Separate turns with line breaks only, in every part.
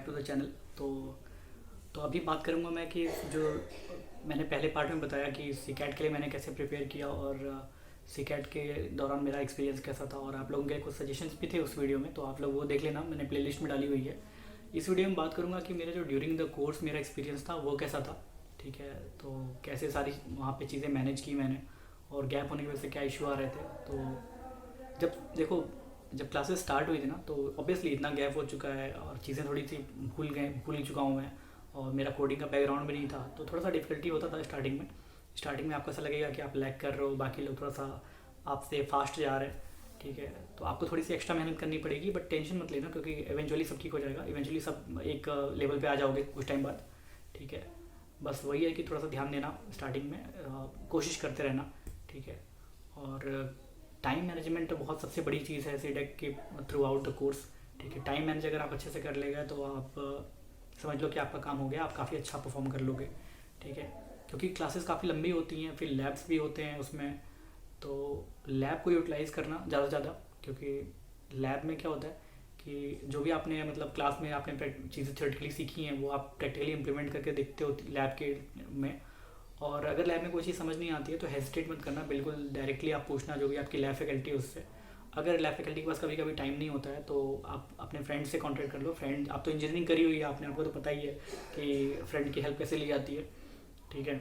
Back to the channel. तो अभी बात करूँगा मैं कि जो मैंने पहले पार्ट में बताया कि सीकैट के लिए मैंने कैसे प्रिपेयर किया और सीकैट के दौरान मेरा एक्सपीरियंस कैसा था, और आप लोगों के कुछ सजेशंस भी थे उस वीडियो में, तो आप लोग वो देख लेना, मैंने प्लेलिस्ट में डाली हुई है। इस वीडियो में बात करूँगा कि मेरा जो ड्यूरिंग द कोर्स मेरा एक्सपीरियंस था वो कैसा था। ठीक है, तो कैसे सारी वहाँ पे चीज़ें मैनेज की मैंने, और गैप होने की वजह से क्या इशू आ रहे थे। तो जब देखो, जब क्लासेस स्टार्ट हुई थी ना, तो ऑब्वियसली इतना गैप हो चुका है और चीज़ें थोड़ी सी भूल चुका हूँ मैं, और मेरा कोडिंग का बैकग्राउंड भी नहीं था, तो थोड़ा सा डिफिकल्टी होता था स्टार्टिंग में आपको ऐसा लगेगा कि आप लैग कर रहे हो, बाकी लोग थोड़ा सा आपसे फास्ट जा रहे हैं। ठीक है, तो आपको थोड़ी सी एक्स्ट्रा मेहनत करनी पड़ेगी, बट टेंशन मत लेना, क्योंकि इवेंचुअली सब ठीक हो जाएगा, इवेंचुअली सब एक लेवल पे आ जाओगे कुछ टाइम बाद। ठीक है, बस वही है कि थोड़ा सा ध्यान देना स्टार्टिंग में, कोशिश करते रहना। ठीक है, और टाइम मैनेजमेंट बहुत सबसे बड़ी चीज़ है सीडेक के थ्रू आउट द कोर्स। ठीक है, टाइम मैनेज अगर आप अच्छे से कर लेगा तो आप समझ लो कि आपका काम हो गया, आप काफ़ी अच्छा परफॉर्म कर लोगे। ठीक है, क्योंकि क्लासेस काफ़ी लंबी होती हैं, फिर लैब्स भी होते हैं उसमें, तो लैब को यूटिलाइज़ करना ज़्यादा से ज़्यादा, क्योंकि लैब में क्या होता है कि जो भी आपने मतलब क्लास में आपने चीज़ें थ्योरेटिकली सीखी हैं वो आप प्रैक्टिकली इंप्लीमेंट करके देखते हो लैब के में। और अगर लैब में कोई चीज़ समझ नहीं आती है तो हेजिटेट मत करना, बिल्कुल डायरेक्टली आप पूछना जो भी आपकी लैब फैकल्टी है उससे। अगर लैब फैकल्टी के पास कभी कभी टाइम नहीं होता है तो आप अपने फ्रेंड से कांटेक्ट कर लो। फ्रेंड, आप तो इंजीनियरिंग करी हुई है, आपको तो पता ही है कि फ्रेंड की हेल्प कैसे ली जाती है। ठीक है,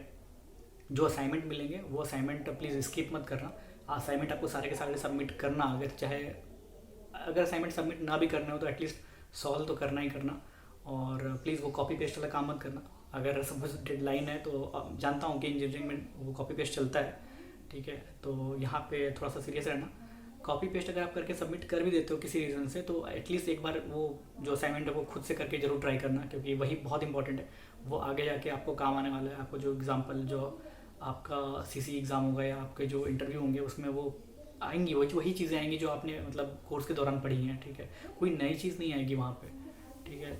जो असाइनमेंट मिलेंगे वो असाइनमेंट प्लीज़ स्किप मत करना। असाइनमेंट आपको सारे के सारे सबमिट करना, अगर असाइनमेंट सबमिट ना भी करना हो तो एटलीस्ट सॉल्व तो करना ही करना। और प्लीज़ वो कॉपी पेस्ट वाला काम मत करना। अगर सपोज डेडलाइन है तो जानता हूँ कि इंजीनियरिंग में वो कॉपी पेस्ट चलता है। ठीक है, तो यहाँ पे थोड़ा सा सीरियस रहना। कॉपी पेस्ट अगर आप करके सबमिट कर भी देते हो किसी रीज़न से, तो एटलीस्ट एक बार वो जो असाइनमेंट है वो खुद से करके ज़रूर ट्राई करना, क्योंकि वही बहुत इंपॉर्टेंट है। वो आगे जाके आपको काम आने वाला है। आपको जो एग्जाम्पल, जो आपका सीसी एग्ज़ाम होगा या आपके जो इंटरव्यू होंगे उसमें वो आएंगी, वही चीज़ें आएंगी जो आपने मतलब कोर्स के दौरान पढ़ी हैं। ठीक है, कोई नई चीज़ नहीं आएगी वहाँ पे। ठीक है,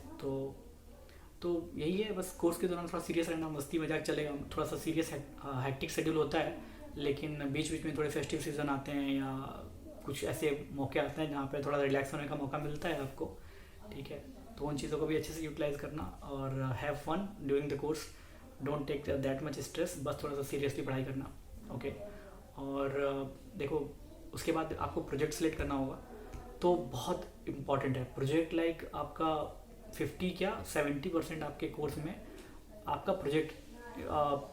तो यही है, बस कोर्स के दौरान थोड़ा सीरियस रहना, मस्ती मजाक चलेगा, थोड़ा सा सीरियस हैक्टिक शेड्यूल होता है, लेकिन बीच बीच में थोड़े फेस्टिव सीजन आते हैं या कुछ ऐसे मौके आते हैं जहाँ पे थोड़ा रिलैक्स होने का मौका मिलता है आपको। ठीक है, तो उन चीज़ों को भी अच्छे से यूटिलाइज करना और have fun during the course. Don't take that much stress, बस थोड़ा सा सीरियसली पढ़ाई करना। ओके, और देखो, उसके बाद आपको प्रोजेक्ट सेलेक्ट करना होगा, तो बहुत इम्पॉर्टेंट है प्रोजेक्ट। लाइक आपका 50 क्या 70% आपके कोर्स में आपका प्रोजेक्ट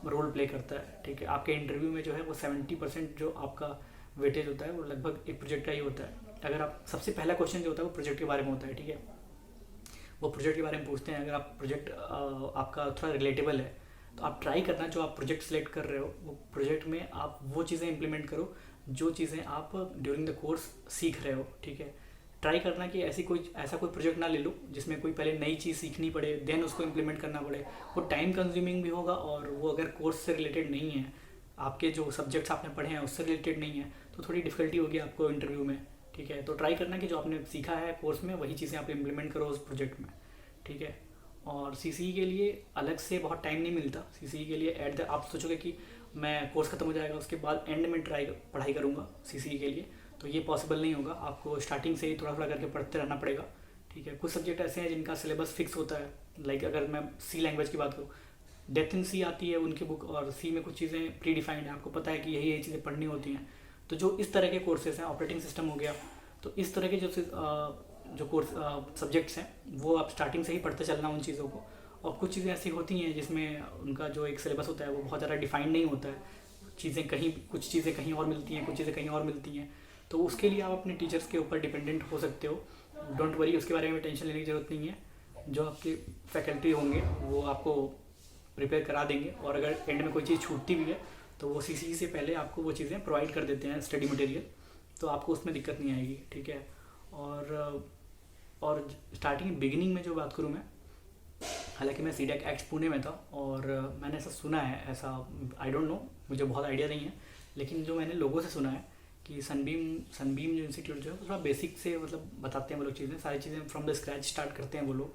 रोल प्ले करता है। ठीक है, आपके इंटरव्यू में जो है वो 70% जो आपका वेटेज होता है वो लगभग एक प्रोजेक्ट का ही होता है। अगर आप सबसे पहला क्वेश्चन जो होता है वो प्रोजेक्ट के बारे में होता है। ठीक है, वो प्रोजेक्ट के बारे में पूछते हैं। अगर आप प्रोजेक्ट आपका थोड़ा रिलेटेबल है तो आप ट्राई करना, जो आप प्रोजेक्ट सेलेक्ट कर रहे हो वो प्रोजेक्ट में आप वो चीज़ें इंप्लीमेंट करो जो चीज़ें आप ड्यूरिंग द कोर्स सीख रहे हो। ठीक है, ट्राई करना कि ऐसा कोई प्रोजेक्ट ना ले लो जिसमें कोई पहले नई चीज़ सीखनी पड़े देन उसको इम्प्लीमेंट करना पड़े। वो टाइम कंज्यूमिंग भी होगा, और वो अगर कोर्स से रिलेटेड नहीं है, आपके जो सब्जेक्ट्स आपने पढ़े हैं उससे रिलेटेड नहीं है, तो थोड़ी डिफिकल्टी होगी आपको इंटरव्यू में। ठीक है, तो ट्राई करना कि जो आपने सीखा है कोर्स में वही चीज़ें आप इम्प्लीमेंट करो उस प्रोजेक्ट में। ठीक है, और सीसीई के लिए अलग से बहुत टाइम नहीं मिलता। सीसीई के लिए आप सोचोगे कि मैं कोर्स खत्म हो जाएगा उसके बाद एंड में पढ़ाई करूँगा सीसीई के लिए, तो ये पॉसिबल नहीं होगा। आपको स्टार्टिंग से ही थोड़ा थोड़ा करके पढ़ते रहना पड़ेगा। ठीक है, कुछ सब्जेक्ट ऐसे हैं जिनका सिलेबस फिक्स होता है। लाइक अगर मैं सी लैंग्वेज की बात करूँ, डेप्थ इन सी आती है उनकी बुक, और सी में कुछ चीज़ें प्री डिफाइंड है, आपको पता है कि यही यही चीज़ें पढ़नी होती हैं। तो जो इस तरह के कोर्सेज हैं, ऑपरेटिंग सिस्टम हो गया, तो इस तरह के जो कोर्स सब्जेक्ट्स हैं वो आप स्टार्टिंग से ही पढ़ते चलना उन चीज़ों को। और कुछ चीज़ें ऐसी होती हैं जिसमें उनका जो एक सिलेबस होता है वो बहुत ज़्यादा डिफाइंड नहीं होता है। कुछ चीज़ें कहीं और मिलती हैं, कुछ चीज़ें कहीं और मिलती हैं, तो उसके लिए आप अपने टीचर्स के ऊपर डिपेंडेंट हो सकते हो। डोंट वरी, उसके बारे में टेंशन लेने की ज़रूरत नहीं है। जो आपके फैकल्टी होंगे वो आपको प्रिपेयर करा देंगे, और अगर एंड में कोई चीज़ छूटती भी है तो वो सीसी से पहले आपको वो चीज़ें प्रोवाइड कर देते हैं, स्टडी मटेरियल, तो आपको उसमें दिक्कत नहीं आएगी। ठीक है, और स्टार्टिंग बिगिनिंग में जो बात करूँ मैं, हालांकि मैं सीडेक एक्स पुणे में था, और मैंने ऐसा सुना है, ऐसा आई डोंट नो, मुझे बहुत आइडिया नहीं है, लेकिन जो मैंने लोगों से सुना है कि सनबीम जो इंस्टीट्यूट जो है थोड़ा बेसिक से मतलब बताते हैं वो लोग चीज़ें, सारी चीज़ें फ्रॉम द स्क्रैच स्टार्ट करते हैं वो लोग।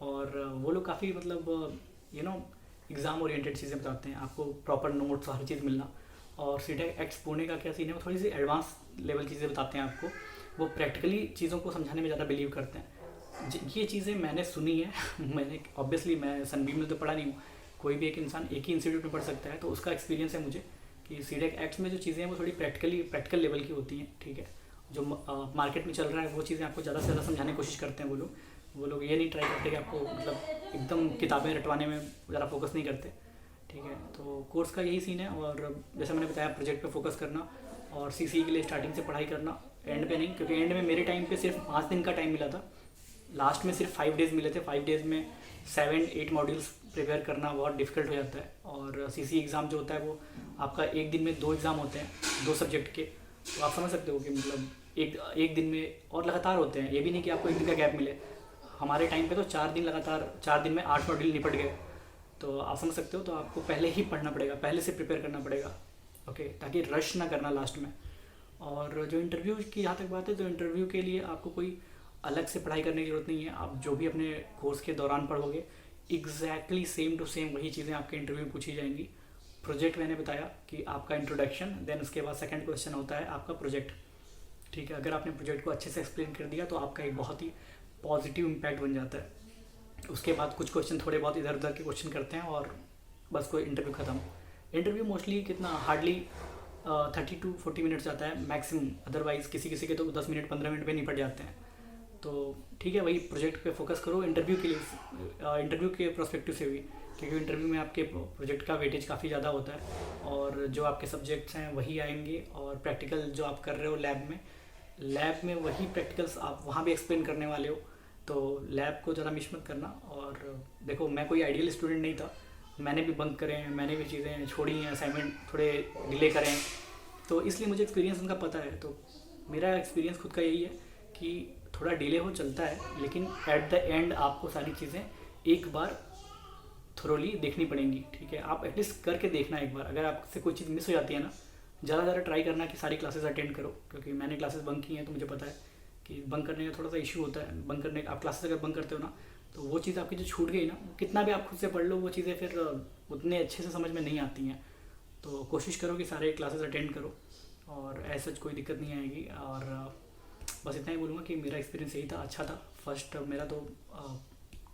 और वो लोग काफ़ी मतलब एग्ज़ाम ओरिएंटेड चीज़ें बताते हैं, आपको प्रॉपर नोट्स हर चीज़ मिलना। और सीडेक एक्स पुणे का क्या सीन है, वो थोड़ी सी एडवांस लेवल की चीज़ें बताते हैं आपको। वो प्रैक्टिकली चीज़ों को समझाने में ज़्यादा बिलीव करते हैं। ये चीज़ें मैंने सुनी है मैंने ऑब्वियसली मैं सनबीम में तो पढ़ा नहीं हूँ, कोई भी एक इंसान एक ही इंस्टीट्यूट में पढ़ सकता है, तो उसका एक्सपीरियंस है मुझे कि सीडेक एक्ट्स में जो चीज़ें हैं वो थोड़ी प्रैक्टिकल लेवल की होती हैं, ठीक है। जो मार्केट में चल रहा है वो चीज़ें आपको ज़्यादा से ज़्यादा समझाने की कोशिश करते हैं वो लोग ये नहीं ट्राई करते कि आपको मतलब एकदम किताबें रटवाने में ज़्यादा फोकस नहीं करते, ठीक है। तो कोर्स का यही सीन है, और जैसे मैंने बताया प्रोजेक्ट पे फोकस करना और सीसी के लिए स्टार्टिंग से पढ़ाई करना, एंड पे नहीं, क्योंकि एंड में मेरे टाइम पे सिर्फ 5 दिन का टाइम मिला था, लास्ट में सिर्फ 5 डेज़ मिले थे। 5 डेज़ में 7-8 मॉड्यूल्स प्रिपेयर करना बहुत डिफिकल्ट हो जाता है, और सीसी एग्ज़ाम जो होता है वो आपका एक दिन में 2 एग्ज़ाम होते हैं 2 सब्जेक्ट के, तो आप समझ सकते हो कि मतलब एक दिन में, और लगातार होते हैं, ये भी नहीं कि आपको एक दिन का गैप मिले। हमारे टाइम पे तो 4 दिन लगातार, 4 दिन में 8 मॉड्यूल निपट गए, तो आप समझ सकते हो। तो आपको पहले ही पढ़ना पड़ेगा, पहले से प्रिपेयर करना पड़ेगा, ओके, ताकि रश ना करना लास्ट में। और जो इंटरव्यू की यहाँ तक बात है, तो इंटरव्यू के लिए आपको कोई अलग से पढ़ाई करने की ज़रूरत नहीं है। आप जो भी अपने कोर्स के दौरान पढ़ोगे एग्जैक्टली सेम टू सेम वही चीज़ें आपके इंटरव्यू में पूछी जाएंगी। प्रोजेक्ट मैंने बताया कि आपका इंट्रोडक्शन, देन उसके बाद सेकंड क्वेश्चन होता है आपका प्रोजेक्ट, ठीक है। अगर आपने प्रोजेक्ट को अच्छे से एक्सप्लेन कर दिया तो आपका एक बहुत ही पॉजिटिव इम्पैक्ट बन जाता है। उसके बाद कुछ क्वेश्चन थोड़े बहुत इधर उधर के क्वेश्चन करते हैं और बस कोई इंटरव्यू ख़त्म। इंटरव्यू मोस्टली कितना हार्डली 30 to 40 मिनट्स जाता है मैक्सिमम, अदरवाइज़ किसी किसी के तो 10 मिनट 15 मिनट में निपट जाते हैं। तो ठीक है, वही प्रोजेक्ट पे फोकस करो इंटरव्यू के लिए, इंटरव्यू के प्रोस्पेक्टिव से भी, क्योंकि इंटरव्यू में आपके प्रोजेक्ट का वेटेज काफ़ी ज़्यादा होता है, और जो आपके सब्जेक्ट्स हैं वही आएंगे, और प्रैक्टिकल जो आप कर रहे हो लैब में वही प्रैक्टिकल्स आप वहाँ भी एक्सप्लेन करने वाले हो, तो लैब को ज़्यादा मिस मत करना। और देखो, मैं कोई आइडियल स्टूडेंट नहीं था, मैंने भी बंक करे हैं, मैंने भी चीज़ें छोड़ी हैं, असाइनमेंट थोड़े डिले करें, तो इसलिए मुझे एक्सपीरियंस उनका पता है। तो मेरा एक्सपीरियंस खुद का यही है कि थोड़ा डिले हो चलता है, लेकिन एट द एंड आपको सारी चीज़ें एक बार थोरोली देखनी पड़ेंगी, ठीक है। आप एटलीस्ट करके देखना एक बार, अगर आपसे कोई चीज़ मिस हो जाती है ना, ज़्यादा ट्राई करना कि सारी क्लासेस अटेंड करो, क्योंकि मैंने क्लासेस बंक की हैं तो मुझे पता है कि बंक करने का थोड़ा सा इशू होता है। बंक करने आप क्लासेस अगर बंक करते हो ना, तो वो चीज़ आपकी जो छूट गई ना, कितना भी आप खुद से पढ़ लो, वो चीज़ें फिर उतने अच्छे से समझ में नहीं आती हैं। तो कोशिश करो कि सारे क्लासेस अटेंड करो, और ऐसा कोई दिक्कत नहीं आएगी। और बस इतना ही बोलूँगा कि मेरा एक्सपीरियंस यही था, अच्छा था। फर्स्ट मेरा तो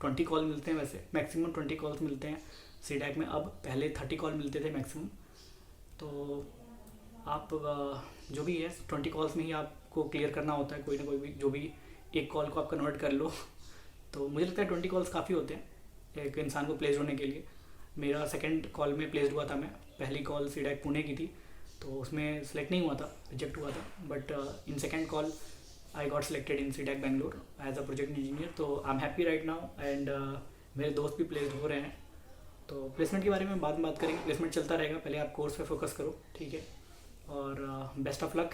20 कॉल मिलते हैं, वैसे मैक्सिमम 20 कॉल्स मिलते हैं सीडैक में, अब पहले 30 कॉल मिलते थे मैक्सिमम। तो आप जो भी है 20 कॉल्स में ही आपको क्लियर करना होता है, कोई ना कोई भी, जो भी एक कॉल को आप कन्वर्ट कर लो। तो मुझे लगता है 20 कॉल्स काफ़ी होते हैं एक इंसान को प्लेस होने के लिए। मेरा सेकंड कॉल में प्लेस्ड हुआ था मैं, पहली कॉल सीडैक पुणे की थी, तो उसमें सेलेक्ट नहीं हुआ था, रिजेक्ट हुआ था, but in second call I got selected in CDAC Bangalore as a project engineer. तो I am happy right now, and मेरे दोस्त भी प्लेस्ड हो रहे हैं। तो प्लेसमेंट के बारे में बाद में बात करेंगे, प्लेसमेंट चलता रहेगा, पहले आप कोर्स पे फोकस करो, ठीक है। और बेस्ट ऑफ लक,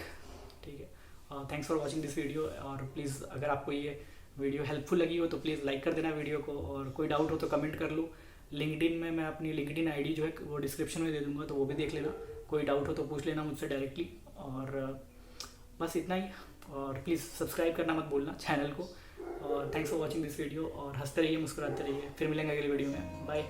ठीक है। Thanks for watching this video, और प्लीज़ अगर आपको ये वीडियो हेल्पफुल लगी हो तो प्लीज़ लाइक कर देना वीडियो को, और कोई डाउट हो तो कमेंट कर लो। लिंक्डइन में मैं अपनी लिंक्डइन आईडी जो है वो डिस्क्रिप्शन में दे दूँगा, तो वो भी देख लेना। कोई डाउट हो तो पूछ लेना मुझसे डायरेक्टली, और बस इतना ही। और प्लीज़ सब्सक्राइब करना मत भूलना चैनल को, और thanks for watching this video, और हंसते रहिए, मुस्कुराते रहिए। फिर मिलेंगे अगली वीडियो में, बाय।